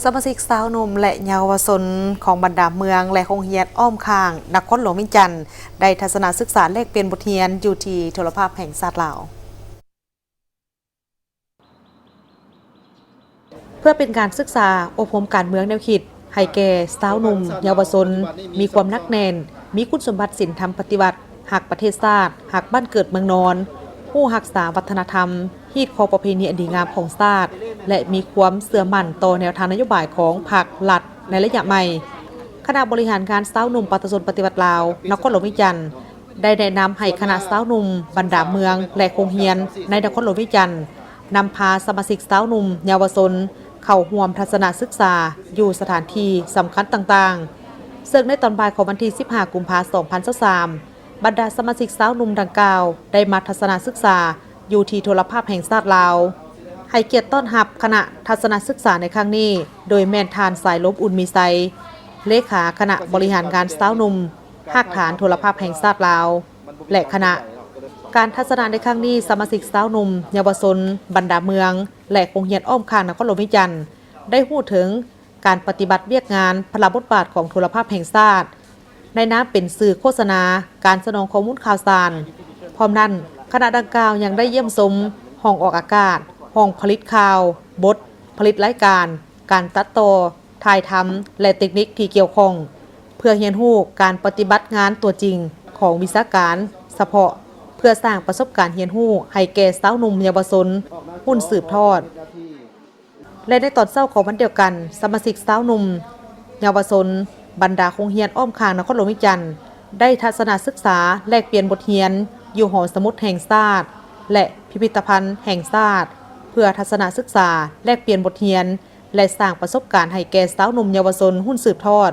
สมาชิกสาวหนุ่มและเยาวชนของบรรดาเมืองและโรงเรียนอ้อมข้างนครหลวงวิจันทร์ได้ทัศนศึกษาแลกเปลี่ยนบทเรียนอยู่ที่โทรภาพแห่งชาติลาวเพื่อเป็นการศึกษาอบรมการเมืองแนวคิดให้แก่สาวหนุ่มเยาวชนมีความนักแน่นมีคุณสมบัติศีลธรรมปฏิบัติหักประเทศชาติหักบ้านเกิดเมืองนอนผู้รักษาวัฒนธรรมฮีดคอประเพณีอันดีงามของชาติและมีความเสื่อมั่นต่อแนวทางนโยบายของพรรครัฐในระยะใหม่คณะบริหารการสาวหนุ่มปัตตชนปฏิบัติลาวนครหลวงวิจันทร์ได้แนะนำให้คณะสาวหนุ่มบรรดาเมืองและโรงเรียนในนครหลวงวิจันทร์นำพาสมาชิกสาวหนุ่มเยาวชนเข้าร่วมทัศนศึกษาอยู่สถานที่สำคัญต่างๆซึ่งในตอนบ่ายของวันที่ 15 กุมภาพันธ์ 2023 บรรดาสมาชิกสาวหนุ่มดังกล่าวได้มาทัศนศึกษาอยู่ที่โทรภาพแห่งชาติลาวให้เกียรติต้อนรับคณะทัศนศึกษาในครั้งนี้โดยแม่นทานสายลบอุ่นมีไซเลขาคณะบริหารงานสาวหนุ่มภาคฐานโทรภาพแห่งชาติลาวและคณะการทัศนาในครั้งนี้สมาชิกสาวหนุ่มเยาวชนบรรดาเมืองและโรงเรียนอ้อมข้างนครหลวงวิจันทร์ได้พูดถึงการปฏิบัติเวียกงานพลบทบาทของโทรภาพแห่งชาติในน้ำเป็นสื่อโฆษณาการสนองข้อมูลข่าวสารพร้อมนั้นคณะดังกล่าวยังได้เยี่ยมชมห้องออกอากาศห้องผลิตข่าวบทผลิตรายการการตัดต่อถ่ายทำและเทคนิคที่เกี่ยวข้องเพื่อเรียนรู้การปฏิบัติงานตัวจริงของวิชาการเฉพาะเพื่อสร้างประสบการณ์เรียนรู้ให้แก่สาวหนุ่มเยาวชนหุ้นสืบทอดและในตอนเช้าของวันเดียวกันสมาชิกสาวหนุ่มเยาวชนบรรดาโรงเรียนอ้อมข้างนครหลวงวิจันทร์ได้ทัศนศึกษาแลกเปลี่ยนบทเรียนอยู่หอสมุดแห่งชาติและพิพิธภัณฑ์แห่งชาติเพื่อทัศนศึกษาแลกเปลี่ยนบทเรียนและสร้างประสบการณ์ให้แก่สาวหนุ่มเยาวชนหุ้นสืบทอด